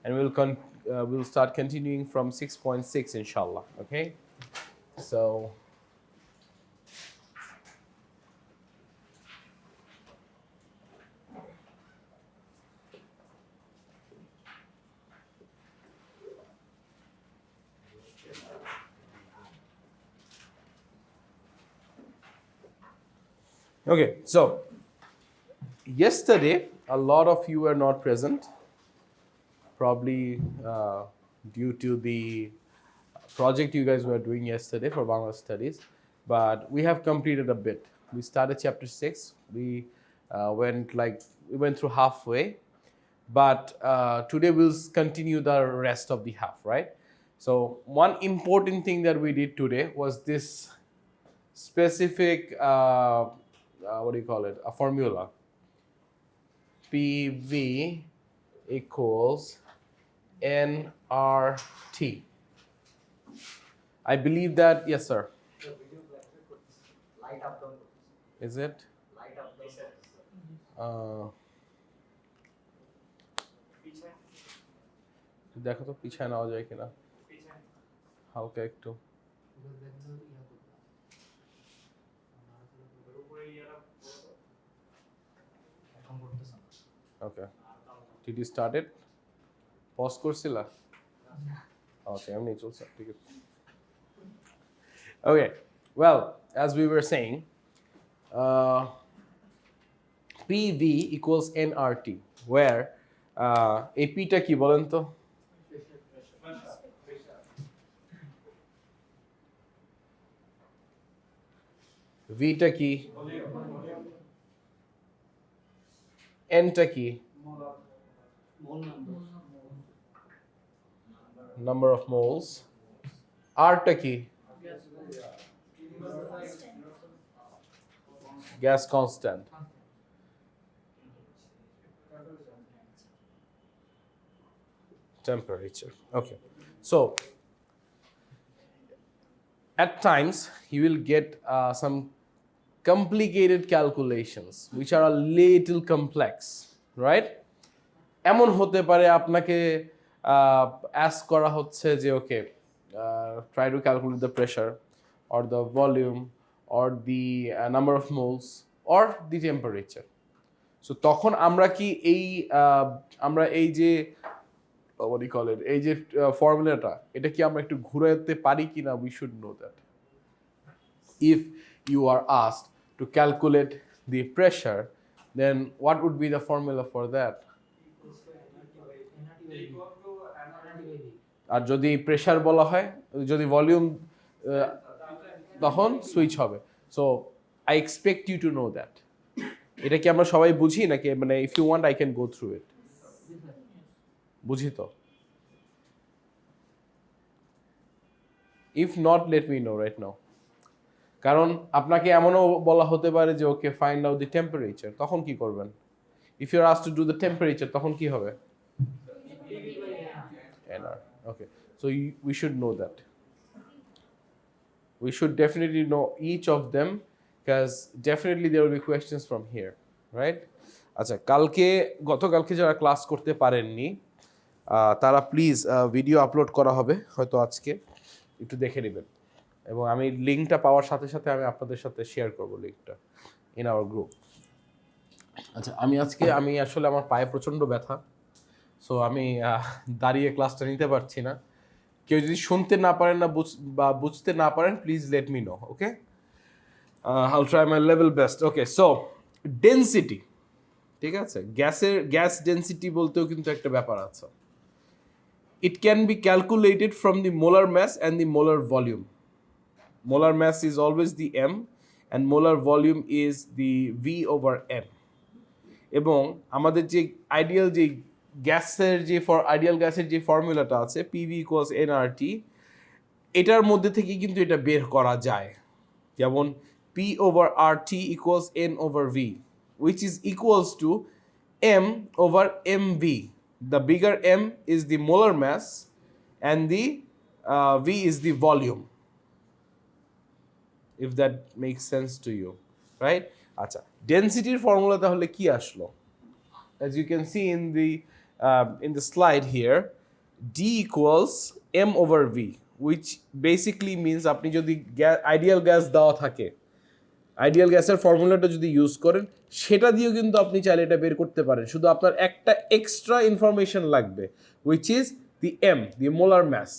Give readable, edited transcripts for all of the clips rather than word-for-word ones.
and we'll start continuing from 6.6 inshallah. Okay, so okay, so yesterday a lot of you were not present, probably due to the project you guys were doing yesterday for Bangla Studies, but we have completed a bit. We started chapter 6. We went through halfway, but today we'll continue the rest of the half, right? So one important thing that we did today was this specific what do you call it? A formula. PV equals nRT. I believe that, yes, sir. Is it? দেখো তো পিছায় নেওয়া যায় কিনা হালকা একটু ওকে did you start it pause করছিলা ওকে এমনি চলছে ঠিক আছে okay well as we were saying PV equals nRT where এই P টা কি বলেন তো V টা কি N টা কি number of moles R টা কি gas constant temperature. Okay, so at times you will get some complicated calculations which are a little complex, right? এমন হতে পারে আপনাকে ask করা হচ্ছে যে okay try to calculate the pressure or the volume or the number of moles or the temperature. So তখন আমরা কি এই যে what do you call it এই যে ফর্মুলাটা এটা কি আমরা একটু ঘুরাতে পারি কিনা we should know that if you are asked to calculate the pressure then what would be the formula for that আর যদি প্রেসার বলা হয় যদি ভলিউম তখন সুইচ হবে so I expect you to know that এটা কি আমরা সবাই বুঝি নাকি মানে if you want I can go through it বুঝি তো if not let me know right now কারণ আপনাকে এমনও বলা হতে পারে যে ওকে ফাইন্ড আউট দি টেম্পারেচার তখন কি করবেন if you are asked to do the temperature তখন কি হবে nr okay so we should know that we should definitely know each of them because definitely there will be questions from here right আচ্ছা গতকালকে যারা class করতে পারেননি তারা please video upload করা হবে হয়তো আজকে একটু দেখে নেবেন এবং আমি লিংকটা পাওয়ার সাথে সাথে আমি আপনাদের সাথে শেয়ার করব লিংকটা ইন আওয়ার গ্রুপ আচ্ছা আমি আসলে আমার পায়ে প্রচণ্ড ব্যথা সো আমি দাঁড়িয়ে ক্লাসটা নিতে পারছি না কেউ যদি শুনতে না পারেন বা বুঝতে না পারেন প্লিজ লেট মি নো ওকে আইল try my level best okay so density ঠিক আছে গ্যাস ডেনসিটি বলতেও কিন্তু একটা ব্যাপার আছে it can be calculated from the molar mass and the molar volume molar mass is always the m and molar volume is the v over n এবং আমাদের যে আইডিয়াল গ্যাসের যে ফর্মুলাটা আছে pv equals nRT এটার মধ্যে থেকে কিন্তু এটা বের করা যায় যেমন p over RT equals n over v which is equals to m over mv the bigger m is the molar mass and the v is the volume if that makes sense to you right acha density formula tahole ki ashlo as you can see in the in the slide here, D equals M over V, which basically means আপনি যদি ideal gas দেওয়া থাকে, ideal গ্যাসের ফর্মুলাটা যদি use করেন, সেটা দিয়েও কিন্তু আপনি চাইলে এটা বের করতে পারেন। শুধু আপনার একটা এক্সট্রা ইনফরমেশন লাগবে, which is the M, the molar mass.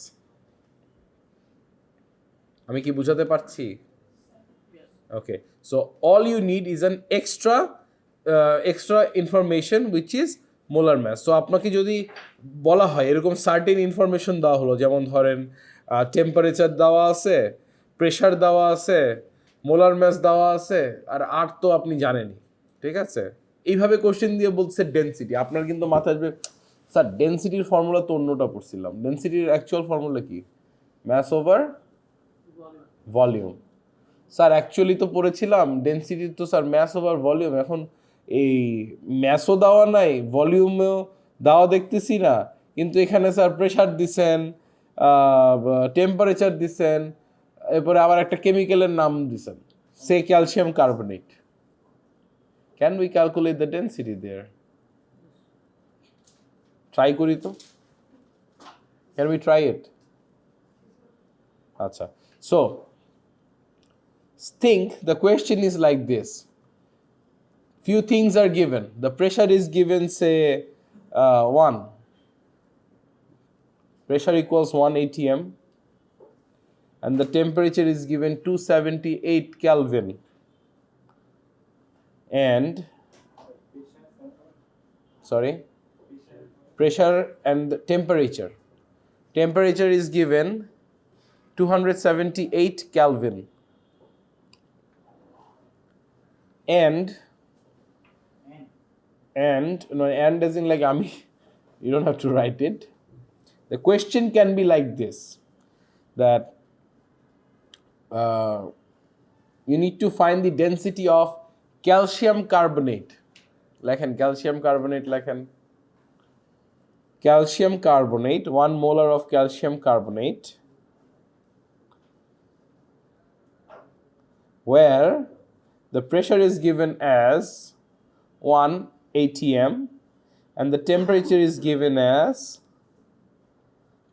আমি কি বুঝাতে পারছি? Okay, so all you need is an extra information which is molar mass. So আপনাকে যদি বলা হয় এরকম সার্টেন ইনফরমেশন দেওয়া হলো, যেমন ধরেন টেম্পারেচার দেওয়া আছে, প্রেশার দেওয়া আছে, মোলার ম্যাস দেওয়া আছে, আর তো আপনি জানেনই, ঠিক আছে? এইভাবে কোশ্চেন দিয়ে বলছে ডেনসিটি, আপনার কিন্তু মাথায় আসবে স্যার ডেনসিটির ফর্মুলা তো অন্যটা পড়ছিলাম, ডেনসিটির অ্যাকচুয়াল ফর্মুলা কি? Mass over volume. Sir actually তো পড়েছিলাম ডেনসিটি তো স্যার ম্যাস ওভার ভলিউম, এখন এই ম্যাসও দেওয়া নাই, ভলিউমেও দেওয়া দেখতেছি না, কিন্তু এখানে স্যার প্রেশার দিছেন, টেম্পারেচার দিছেন, এরপরে আবার একটা কেমিক্যালের নাম দিছেন, সে calcium carbonate. Can we calculate the density there? Try করি তো, ক্যান উই ট্রাই ইট? আচ্ছা, so think the question is like this. Few things are given. The pressure is given, say 1. Pressure equals 1 atm, and the temperature is given 278 Kelvin, and pressure and the temperature is given 278 Kelvin, and as in like you don't have to write it. The question can be like this, that you need to find the density of calcium carbonate. calcium carbonate, 1 molar of calcium carbonate, where the pressure is given as 1 atm and the temperature is given as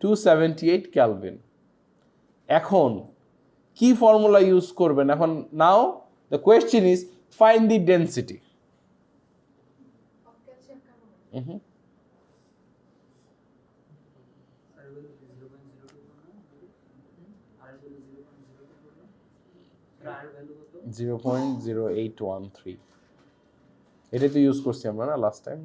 278 Kelvin. এখন কি formula use করবেন? এখন now the question is find the density of calcium carbonate. Zero point 0813, এটাই তো use করছি আমরা না last time.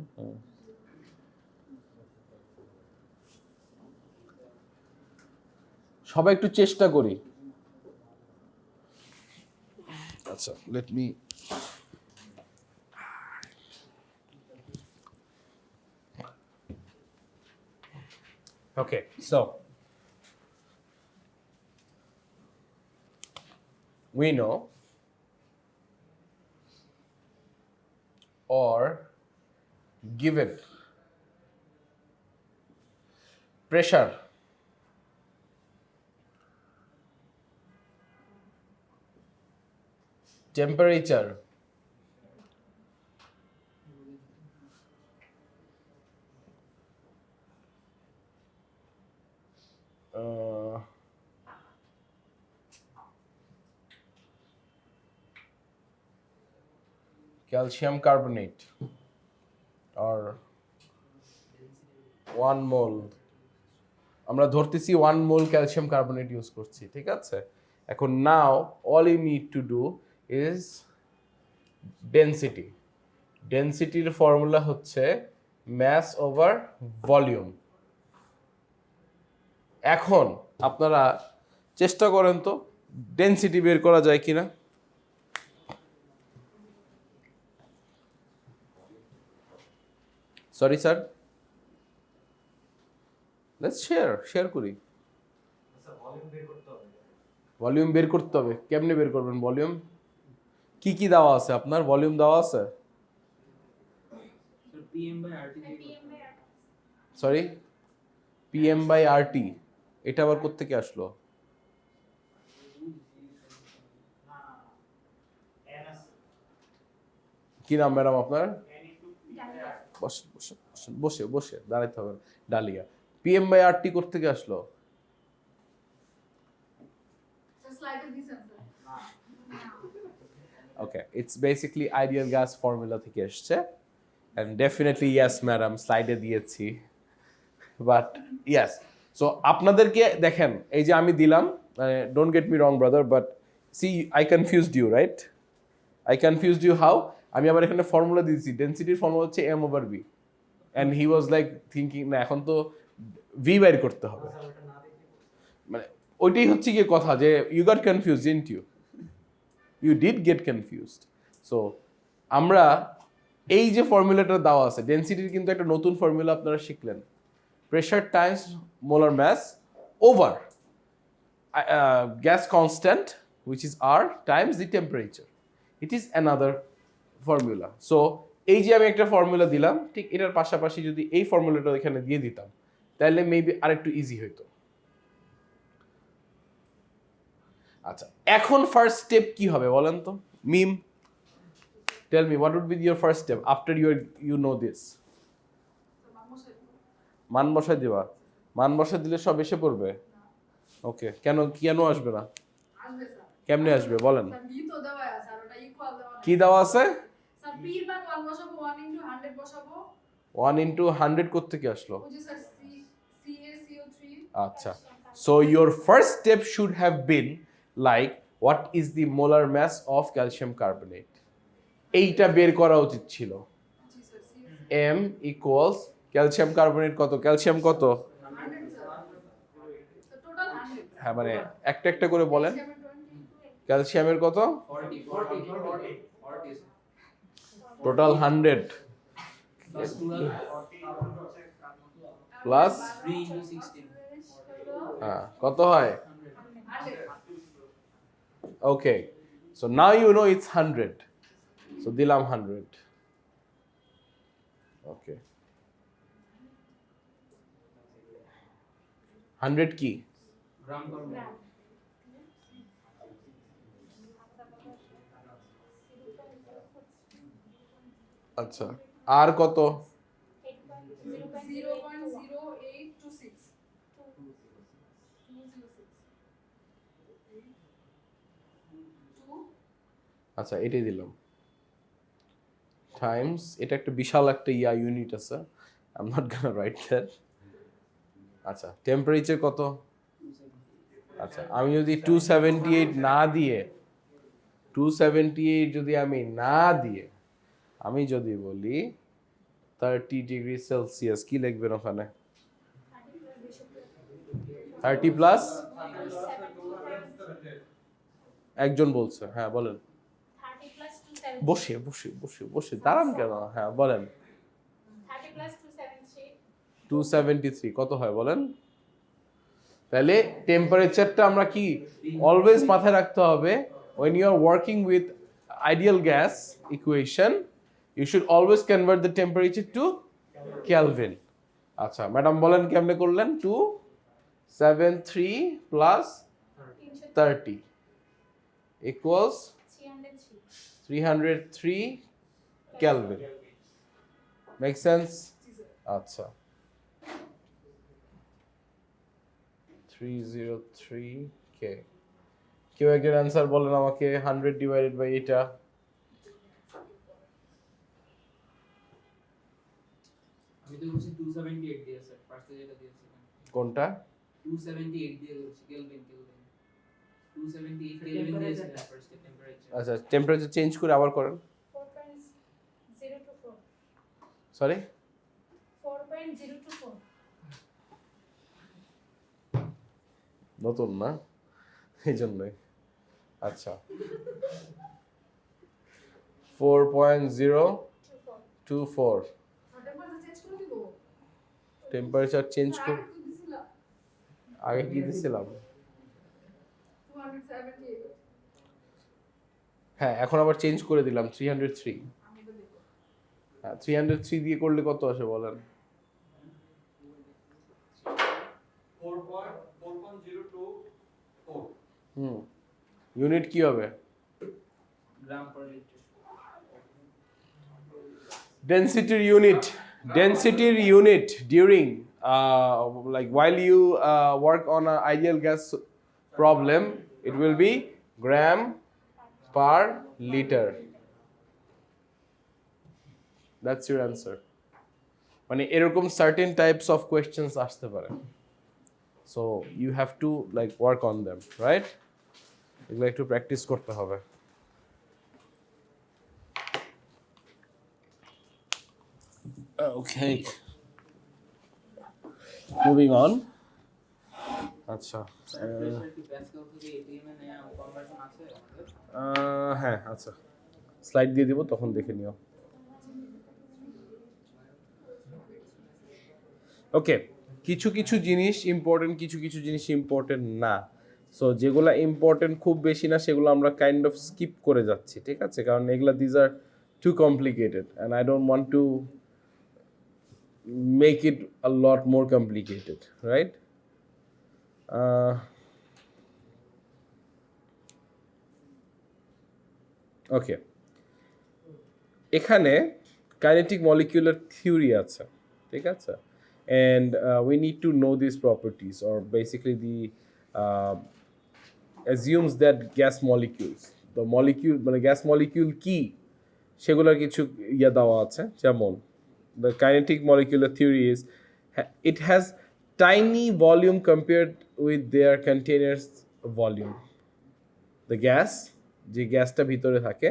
সবাই একটু চেষ্টা করি। আচ্ছা, let me okay, so we know or given pressure, temperature, calcium carbonate or 1 mole, আমরা ধরতেছি 1 mole calcium carbonate ইউজ করছি, ঠিক আছে? এখন now all you need to do is density. ডেনসিটির ফর্মুলা হচ্ছে mass over volume. এখন আপনারা চেষ্টা করেন তো ডেনসিটি বের করা যায় কিনা। সরি স্যার, লেটস শেয়ার করি। ভলিউম বের করতে হবে। কেমনে বের করবেন ভলিউম? কি কি দেওয়া আছে আপনার? ভলিউম দেওয়া আছে, সরি PM/RT, এটা আবার কোত্থেকে আসলো? কি নাম ম্যাডাম আপনার? বসেন বসেন বসেন বসে বসে দাঁড়াইতে হবে না। ডালিয়া PM/RT থেকে আসলো। Okay, it's basically ideal gas formula থেকে এসছে এন্ড ডেফিনেটলি ইয়েস ম্যাডাম স্লাইডে দিয়েছি, বাট ইয়েস। সো আপনাদেরকে দেখেন এই যে আমি দিলাম, don't get me wrong brother, but see I confused you, right? I confused you how? আমি আবার এখানে ফর্মুলা দিয়েছি, ডেনসিটির ফর্মুলা হচ্ছে m/v, and he was like thinking না এখন তো ভি বাইর করতে হবে, মানে ওইটাই হচ্ছে গিয়ে কথা যে you got confuse, didn't you? You did get confused. So আমরা এই যে ফর্মুলাটা দেওয়া আছে ডেনসিটির, কিন্তু একটা নতুন ফর্মুলা আপনারা শিখলেন, pressure times molar mass over gas constant, which is R times the temperature. It is another formula. So এই যে আমি একটা ফর্মুলা দিলাম, ঠিক এটার পাশাপাশি যদি এই ফর্মুলাটা এখানে দিয়ে দিতাম তাহলে মেবি আরেকটু ইজি হইতো। আচ্ছা, এখন ফার্স্ট স্টেপ কি হবে বলেন তো? Hmm, tell me, what would be your first step after you know this? মান বসাই দিবা? মান বসাই দিলে সব এসে পড়বে? ওকে, কেন কেন আসবে না? কেমনে আসবে বলেন? কি দেওয়া আছে? 1 into 100 কোত্থেকে আসলো? আচ্ছা, so your first step should have been like what is the molar mass of calcium carbonate, এইটা বের করা উচিত ছিল। m equals ক্যালসিয়াম কার্বনেট কত? ক্যালসিয়াম কত? হ্যাঁ মানে একটা একটা করে বলেন। ক্যালসিয়ামের কত? টোটাল 100 প্লাস কত হয়? Okay, so now you know it's 100, so দিলাম 100। ওকে, 100 কি? আচ্ছা, আর কত? আচ্ছা, এটাই দিলাম টাইমস, এটা একটা বিশাল একটা ইউনিট আছে, I am not gonna right that. আচ্ছা, টেম্পারেচার কত? আচ্ছা, আমি যদি 278 না দিয়ে 278 যদি আমি না দিয়ে আমি যদি বলি 30 ডিগ্রি সেলসিয়াস, কি লিখবেন ওখানে? 30 প্লাস একজন বলছে, হ্যাঁ বলেন। বসে বসে বসে বসে দাঁড়ান কেন? হ্যাঁ বলেন। 273 কত হয় বলেন? তাহলে টেম্পারেচারটা আমরা কি অলওয়েজ মাথায় রাখতে হবে, when you are working with ideal gas equation you should always convert the temperature to Kelvin. আচ্ছা ম্যাডাম বলেন কেমনে করলেন? 273 plus 30 equals 303 Kelvin. Make sense? আচ্ছা, 303 K। কেউ একজন অ্যান্সার বলেন আমাকে, 100 ডিভাইডেড বাই এটা। আমি তো বলছি 278 দিয়েছে ফার্স্টে যেটা দিয়েছে। কোনটা? 278 দিয়ে দিয়েছে কেলভিন 278 কেলভিন দিয়েছে ফার্স্টে টেম্পারেচার। আচ্ছা, টেম্পারেচার চেঞ্জ করে আবার করেন। 4.024 সরি 4.024 নতুন না এই জন্যই। আচ্ছা 4.024 টেম্পারেচার চেঞ্জ করে আগে কি দিছিলাম? হ্যাঁ এখন আবার চেঞ্জ করে দিলাম 303। হ্যাঁ 303 দিয়ে করলে কত আসে বলেন? 4.024। ইউনিট কি হবে? Gram per litre. ডেনসিটির unit density unit during like while you work on an ideal gas problem, it will be gram per liter. That's your answer. মানে এরকম certain types of questions আসতে পারে, so you have to like work on them, right? এগুলো একটু practice করতে হবে। Okay, moving on. আচ্ছা হ্যাঁ আচ্ছা, স্লাইড দিয়ে দিব তখন দেখে নিও। ওকে, কিছু কিছু জিনিস ইম্পর্টেন্ট, কিছু কিছু জিনিস ইম্পর্টেন্ট না। সো যেগুলো ইম্পর্টেন্ট খুব বেশি না সেগুলো আমরা কাইন্ড অফ স্কিপ করে যাচ্ছি, ঠিক আছে? কারণ এগুলা these are too complicated and I don't want to make it a lot more complicated, right? Okay, এখানে কাইনেটিক মলিকিউলার থিওরি আছে, ঠিক আছে? And we need to know these properties, or basically the assumes that gas molecules, the molecule মানে gas molecule কি সেগুলোর কিছু ইয়া দেওয়া আছে। যেমন the kinetic molecular theory is it has tiny volume compared with their containers volume. The gas, যে গ্যাসটা ভিতরে থাকে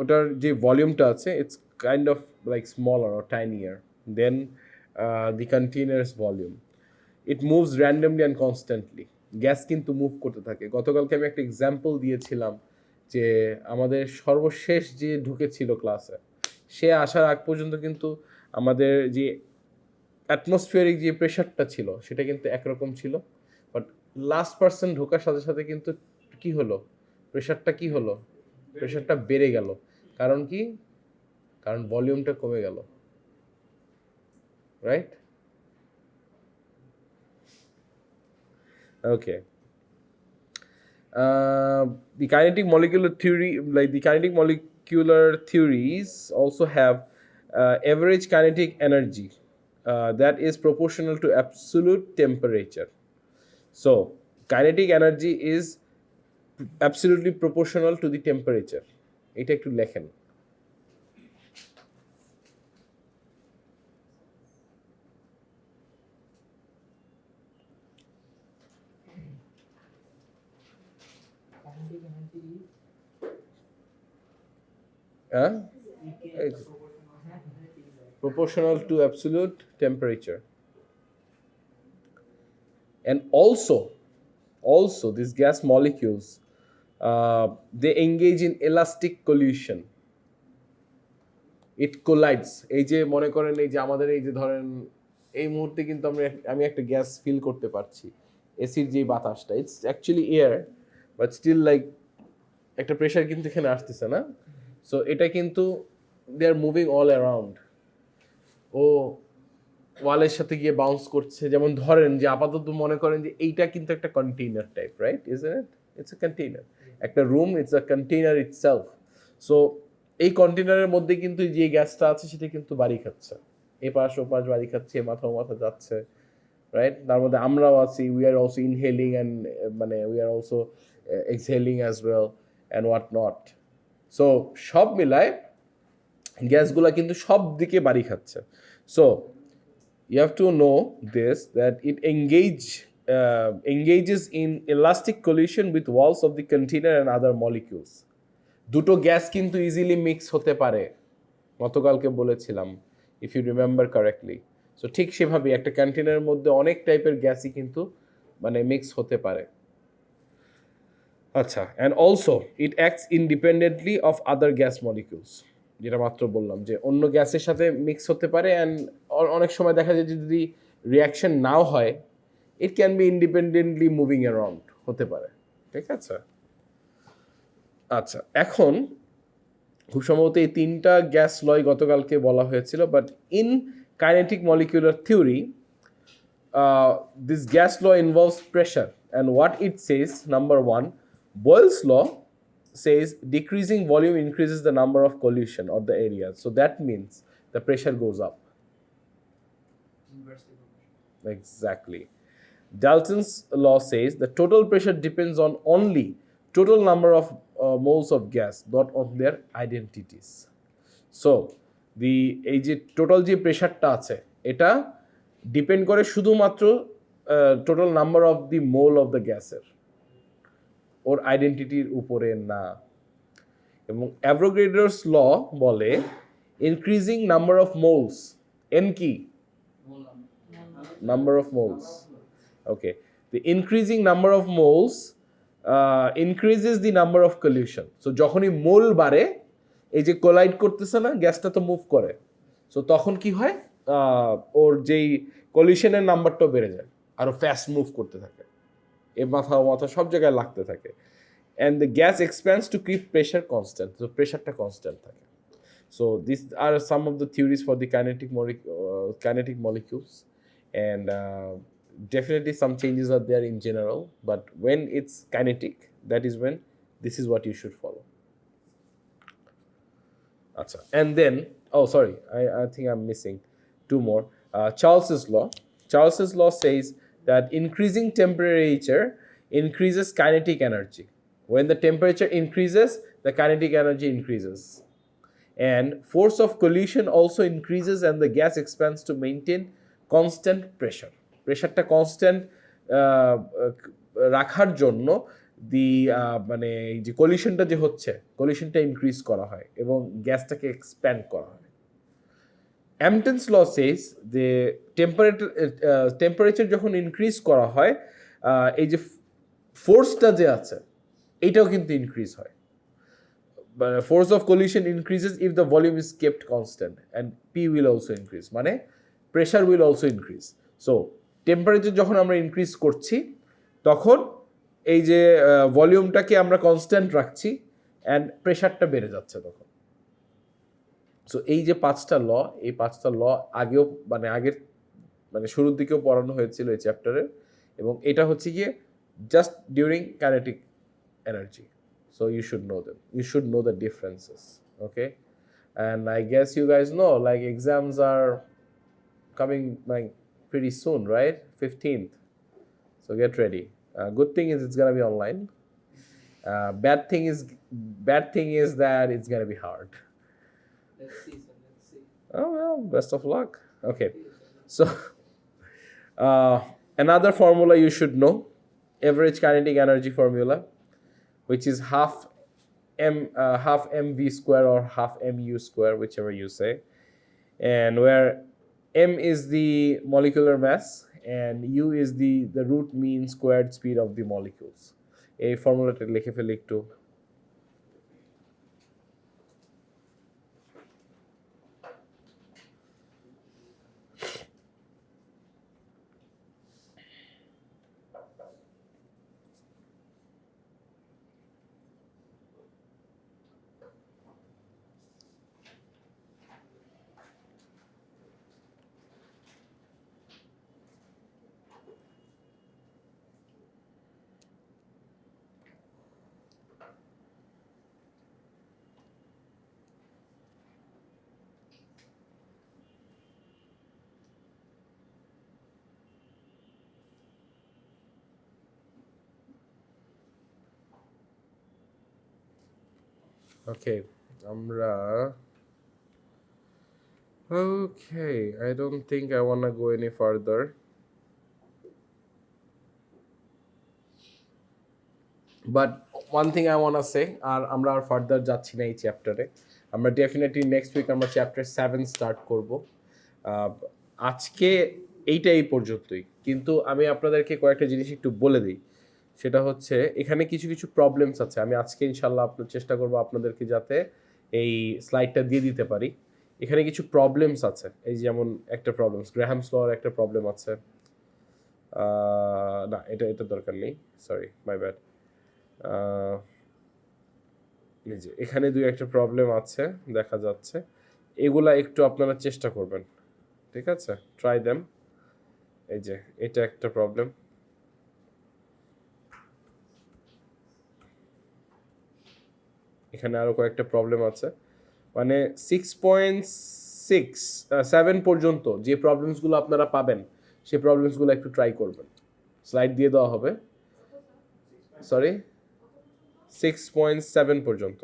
ওটার যে ভলিউমটা আছে, it's kind of like smaller or tinier than the container's volume. It moves randomly and constantly. Gas কিন্তু move করতে থাকে। গতকালকে আমি একটা এক্সাম্পল দিয়েছিলাম যে আমাদের সর্বশেষ যে ঢুকেছিল ক্লাসে, সে আসার আগ পর্যন্ত কিন্তু আমাদের যে অ্যাটমসফিয়ারিক যে প্রেশারটা ছিল সেটা কিন্তু একরকম ছিল, বাট লাস্ট পার্সন ঢোকার সাথে সাথে কিন্তু কি হলো, প্রেশারটা কি হলো, প্রেশারটা বেড়ে গেল। কারণ কি? কারণ ভলিউমটা কমে গেল, right? Okay, the kinetic molecular theory, like the kinetic molecular theories also have average kinetic energy that is proportional to absolute temperature. So kinetic energy is absolutely proportional to the temperature. এটা একটু লেখেন। It's proportional to absolute temperature. And also these gas molecules, they engage in elastic collision. It collides. এই যে মনে করেন, এই যে আমাদের এই যে ধরেন এই মুহূর্তে কিন্তু আমি একটা গ্যাস ফিল করতে পারছি, এসির যে বাতাসটা, it's actually air, but still like একটা প্রেশার কিন্তু এখানে আসতেছে না। সো এটা কিন্তু they are moving all around, ও ওয়ালের সাথে গিয়ে বাউন্স করছে। যেমন ধরেন যে আপাতত মনে করেন যে এইটা কিন্তু একটা container type, right? Isn't it? It's a container, একটা room, it's a container itself. So এই কন্টেইনারের মধ্যে কিন্তু যে গ্যাসটা আছে সেটা কিন্তু বাড়ি খাচ্ছে, এ পাশ ও পাশ বাড়ি খাচ্ছে, মাথা যাচ্ছে, রাইট? তার মধ্যে আমরাও আছি, we are also inhaling and মানে we are also exhaling as well and what not. So সব মিলায় গ্যাসগুলা কিন্তু সব দিকে বাড়ি খাচ্ছে। So you have to know this, that it engages in elastic collision with walls of the container and other molecules. দুটো গ্যাস কিন্তু ইজিলি মিক্স হতে পারে, গতকালকে বলেছিলাম, if you remember correctly. So ঠিক সেভাবে একটা কন্টেনারের মধ্যে অনেক টাইপের গ্যাসই কিন্তু মানে মিক্স হতে পারে। আচ্ছা, and also it acts independently of other gas molecules, যেটা মাত্র বললাম যে অন্য গ্যাসের সাথে মিক্স হতে পারে, অ্যান্ড অনেক সময় দেখা যায় যে যদি রিয়াকশন নাও হয়, it can be independently moving around হতে পারে, ঠিক আছে? আচ্ছা, এখন খুব সম্ভবত এই তিনটা গ্যাস লয় গতকালকে বলা হয়েছিল, but in kinetic molecular theory this gas law involves pressure, and what it says, number 1, Boyle's law says decreasing volume increases the number of collision or the area. So that means the pressure goes up. Inversely proportional. Exactly. Dalton's law says the total pressure depends on only total number of moles of gas, not on their identities. So এই যে total যে প্রেশারটা আছে এটা depend করে শুধুমাত্র total number of the mole of the গ্যাসের, ওর আইডেন্টিটির উপরে না। এবং অ্যাভোগাড্রোস ল বলে increasing number of moles, N কি number of moles. Okay, the increasing number of moles increases the number of collision. So যখনই মোল বাড়ে, এই যে কোলাইড করতেছে না, গ্যাসটা তো মুভ করে, সো তখন কি হয়, ওর যেই কলিশনের নাম্বারটা বেড়ে যায়, আরো ফাস্ট মুভ করতে থাকে, এ মাথা সব জায়গায় লাগতে থাকে, and the gas expands to keep pressure constant. So প্রেশারটা কনস্ট্যান্ট থাকে. So these are some of the theories for the kinetic molecules. And definitely some changes are there in general, but when it's kinetic, that is when this is what you should follow. Achha. And then, oh sorry, I think I'm missing two more. Charles's law says that increasing temperature increases kinetic energy. When the temperature increases, the kinetic energy increases. And force of collision also increases and the gas expands to maintain constant প্রেশারটা constant রাখার জন্য মানে এই যে কলিশনটা যে হচ্ছে, কলিশনটা increase করা হয় এবং গ্যাসটাকে এক্সপ্যান্ড করা হয়। অ্যামটেন্স ল সেজ যে টেম্পারেচার যখন ইনক্রিজ করা হয়, এই যে ফোর্সটা যে আছে এইটাও কিন্তু ইনক্রিজ হয়। Force of collision increases if the volume is kept constant and P will also increase, মানে pressure will also increase. So temperature যখন আমরা ইনক্রিজ করছি তখন এই যে ভলিউমটাকে আমরা কনস্ট্যান্ট রাখছি অ্যান্ড প্রেশারটা বেড়ে যাচ্ছে তখন। সো এই যে এই পাঁচটা ল আগেও আগের শুরুর দিকেও পড়ানো হয়েছিল এই চ্যাপ্টারে, এবং এটা হচ্ছে গিয়ে just during kinetic energy. So you should know them. You should know the differences. Okay, and I guess you guys know like exams are coming like pretty soon, right? 15th. So get ready. Good thing is it's gonna be online. Bad thing is that it's gonna be hard. Let's see, sir. Let's see. Oh well, best of luck. Okay, so another formula you should know, average kinetic energy formula, which is half mv square or half mu square, whichever you say, and where m is the molecular mass and u is the root mean squared speed of the molecules. এই ফর্মুলাটা লিখে ফেলি একটু। Okay, I don't think I want to go any further. But one thing I want to say, আর আমরা আর further যাচ্ছি না এই চ্যাপ্টারে, আমরা ডেফিনেটলি নেক্সট উইক আমরা চ্যাপ্টার 7 স্টার্ট করব। আজকে এই পর্যন্তই, কিন্তু আমি আপনাদেরকে কয়েকটা জিনিস একটু বলে দিই। সেটা হচ্ছে এখানে কিছু কিছু প্রবলেমস আছে, আমি আজকে ইনশাল্লাহ চেষ্টা করব আপনাদেরকে যাতে এই স্লাইডটা দিয়ে দিতে পারি। এখানে কিছু প্রবলেমস আছে, এই যেমন একটা প্রবলেমস গ্রাহামস লর একটা প্রবলেম আছে, না এটা দরকার নেই, সরি মাই ব্যাড। এই যে এখানে দুই একটা প্রবলেম আছে দেখা যাচ্ছে, এগুলা একটু আপনারা চেষ্টা করবেন, ঠিক আছে, ট্রাই দেম। এই যে এটা একটা প্রবলেম, এখানে আরও কয়েকটা প্রবলেম আছে, মানে 6.7 পর্যন্ত যে প্রবলেমসগুলো আপনারা পাবেন সেই প্রবলেমসগুলো একটু ট্রাই করবেন। স্লাইড দিয়ে দেওয়া হবে, সরি 6.7 পর্যন্ত,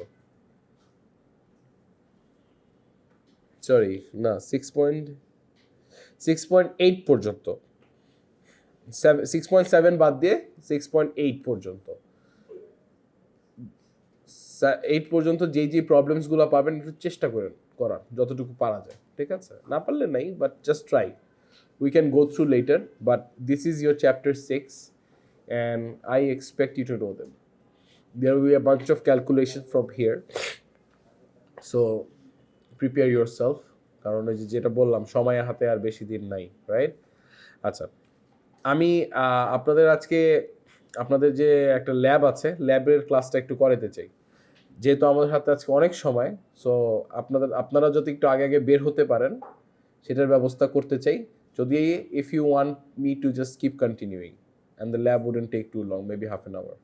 সরি না 6.8 পর্যন্ত, 6.7 বাদ দিয়ে 6.8 পর্যন্ত, 8 পর্যন্ত যে প্রবলেমসগুলো পাবেন একটু চেষ্টা করেন করার যতটুকু পারা যায়, ঠিক আছে? না পারলে নাই, but just try. We can go through later, but this is your chapter 6 and I expect you to know them. There will be a bunch of calculations from here, so prepare yourself, কারণ ওই যেটা বললাম সময় হাতে আর বেশি দিন নাই, right? আচ্ছা, আমি আপনাদের আজকে আপনাদের যে একটা ল্যাব আছে, ল্যাবের ক্লাসটা একটু করাতে চাই, যেহেতু আমাদের হাতে আজকে অনেক সময়। সো আপনারা যদি একটু আগে আগে বের হতে পারেন সেটার ব্যবস্থা করতে চাই, যদি if you want me to just keep continuing and the lab wouldn't take too long, maybe half an hour.